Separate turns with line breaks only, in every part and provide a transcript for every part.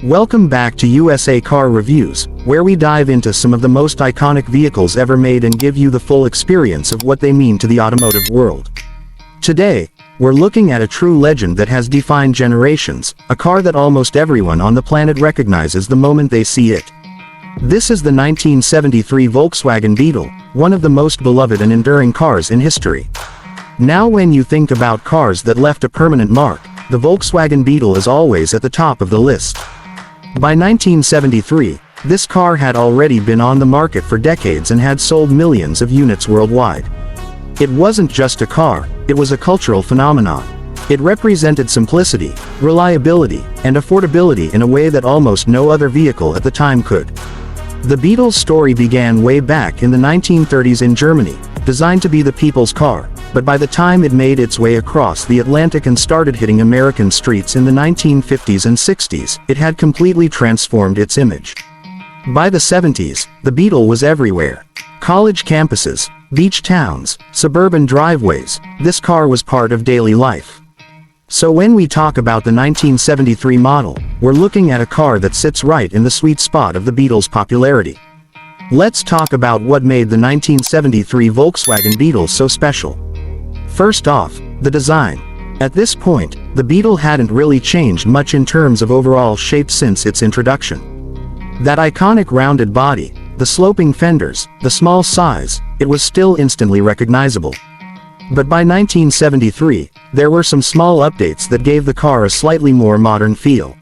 Welcome back to USA Car Reviews, where we dive into some of the most iconic vehicles ever made and give you the full experience of what they mean to the automotive world. Today, we're looking at a true legend that has defined generations, a car that almost everyone on the planet recognizes the moment they see it. This is the 1973 Volkswagen Beetle, one of the most beloved and enduring cars in history. Now when you think about cars that left a permanent mark, the Volkswagen Beetle is always at the top of the list. By 1973, this car had already been on the market for decades and had sold millions of units worldwide. It wasn't just a car, it was a cultural phenomenon. It represented simplicity, reliability, and affordability in a way that almost no other vehicle at the time could. The Beetle's story began way back in the 1930s in Germany, designed to be the people's car, but by the time it made its way across the Atlantic and started hitting American streets in the 1950s and 60s, it had completely transformed its image. By the 70s, the Beetle was everywhere. College campuses, beach towns, suburban driveways, this car was part of daily life. So when we talk about the 1973 model, we're looking at a car that sits right in the sweet spot of the Beetle's popularity. Let's talk about what made the 1973 Volkswagen Beetle so special. First off, the design. At this point, the Beetle hadn't really changed much in terms of overall shape since its introduction. That iconic rounded body, the sloping fenders, the small size, it was still instantly recognizable. But by 1973, there were some small updates that gave the car a slightly more modern feel.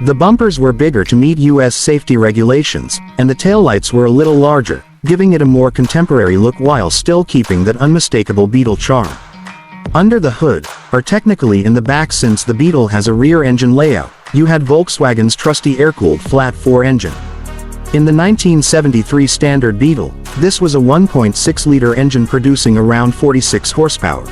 The bumpers were bigger to meet US safety regulations, and the taillights were a little larger, giving it a more contemporary look while still keeping that unmistakable Beetle charm. Under the hood, or technically in the back since the Beetle has a rear engine layout, you had Volkswagen's trusty air-cooled flat-4 engine. In the 1973 standard Beetle, this was a 1.6-liter engine producing around 46 horsepower.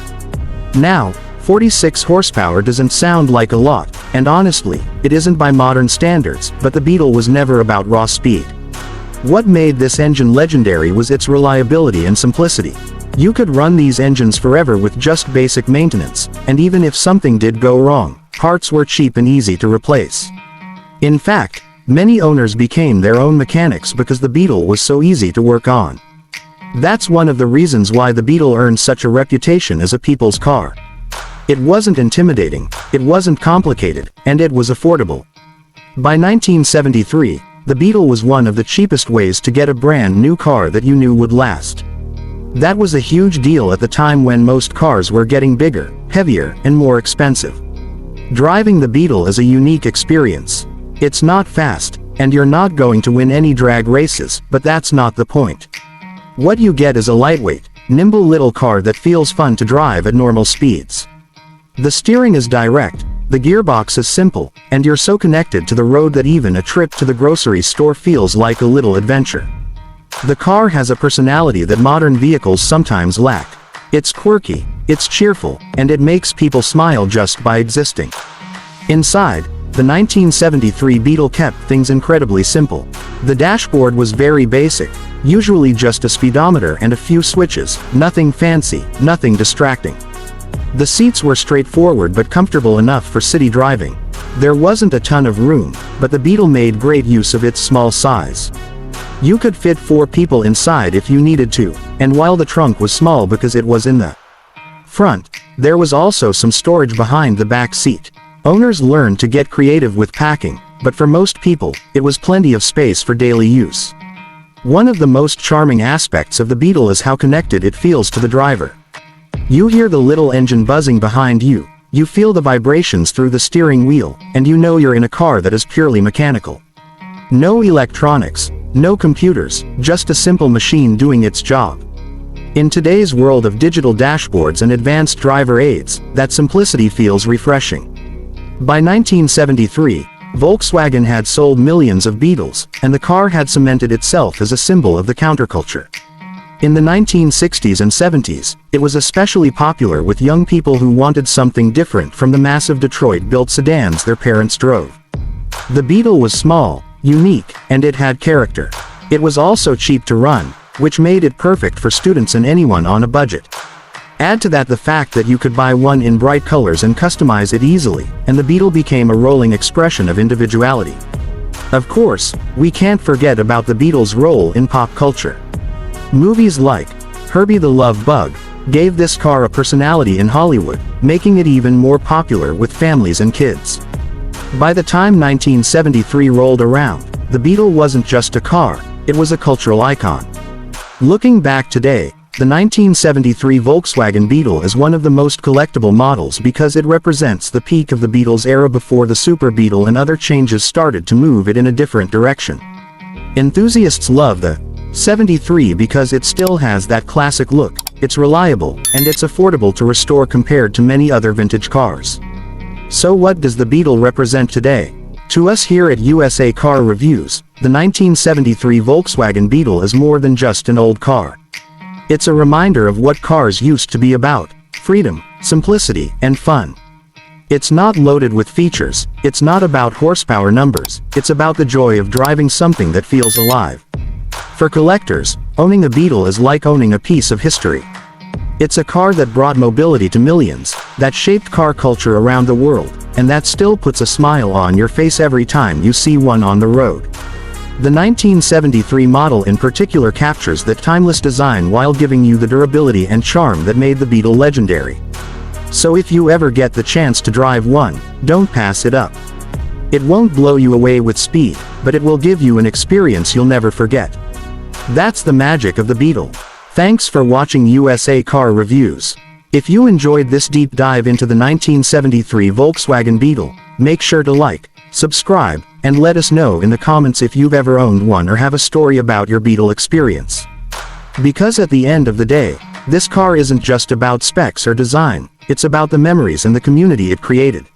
Now, 46 horsepower doesn't sound like a lot, and honestly, it isn't by modern standards, but the Beetle was never about raw speed. What made this engine legendary was its reliability and simplicity. You could run these engines forever with just basic maintenance, and even if something did go wrong, parts were cheap and easy to replace. In fact, many owners became their own mechanics because the Beetle was so easy to work on. That's one of the reasons why the Beetle earned such a reputation as a people's car. It wasn't intimidating, it wasn't complicated, and it was affordable. By 1973, the Beetle was one of the cheapest ways to get a brand new car that you knew would last. That was a huge deal at the time when most cars were getting bigger, heavier, and more expensive. Driving the Beetle is a unique experience. It's not fast, and you're not going to win any drag races, but that's not the point. What you get is a lightweight, nimble little car that feels fun to drive at normal speeds. The steering is direct, the gearbox is simple, and you're so connected to the road that even a trip to the grocery store feels like a little adventure. The car has a personality that modern vehicles sometimes lack. It's quirky, it's cheerful, and it makes people smile just by existing. Inside, the 1973 Beetle kept things incredibly simple. The dashboard was very basic, usually just a speedometer and a few switches, nothing fancy, nothing distracting. The seats were straightforward but comfortable enough for city driving. There wasn't a ton of room, but the Beetle made great use of its small size. You could fit 4 people inside if you needed to, and while the trunk was small because it was in the front, there was also some storage behind the back seat. Owners learned to get creative with packing, but for most people, it was plenty of space for daily use. One of the most charming aspects of the Beetle is how connected it feels to the driver. You hear the little engine buzzing behind you, you feel the vibrations through the steering wheel, and you know you're in a car that is purely mechanical. No electronics, no computers, just a simple machine doing its job. In today's world of digital dashboards and advanced driver aids, that simplicity feels refreshing. By 1973, Volkswagen had sold millions of Beetles, and the car had cemented itself as a symbol of the counterculture. In the 1960s and 70s, it was especially popular with young people who wanted something different from the massive Detroit-built sedans their parents drove. The Beetle was small, unique, and it had character. It was also cheap to run, which made it perfect for students and anyone on a budget. Add to that the fact that you could buy one in bright colors and customize it easily, and the Beetle became a rolling expression of individuality. Of course, we can't forget about the Beetle's role in pop culture. Movies like Herbie the Love Bug gave this car a personality in Hollywood, making it even more popular with families and kids. By the time 1973 rolled around, the Beetle wasn't just a car, it was a cultural icon. Looking back today, the 1973 Volkswagen Beetle is one of the most collectible models because it represents the peak of the Beetle's era before the Super Beetle and other changes started to move it in a different direction. Enthusiasts love the 73 because it still has that classic look, it's reliable, and it's affordable to restore compared to many other vintage cars. So what does the Beetle represent today? To us here at USA Car Reviews, the 1973 Volkswagen Beetle is more than just an old car. It's a reminder of what cars used to be about: freedom, simplicity, and fun. It's not loaded with features, it's not about horsepower numbers, it's about the joy of driving something that feels alive. For collectors, owning a Beetle is like owning a piece of history. It's a car that brought mobility to millions, that shaped car culture around the world, and that still puts a smile on your face every time you see one on the road. The 1973 model in particular captures that timeless design while giving you the durability and charm that made the Beetle legendary. So if you ever get the chance to drive one, don't pass it up. It won't blow you away with speed, but it will give you an experience you'll never forget. That's the magic of the Beetle. Thanks for watching USA Car Reviews. If you enjoyed this deep dive into the 1973 Volkswagen Beetle, make sure to like, subscribe, and let us know in the comments if you've ever owned one or have a story about your Beetle experience. Because at the end of the day, this car isn't just about specs or design, it's about the memories and the community it created.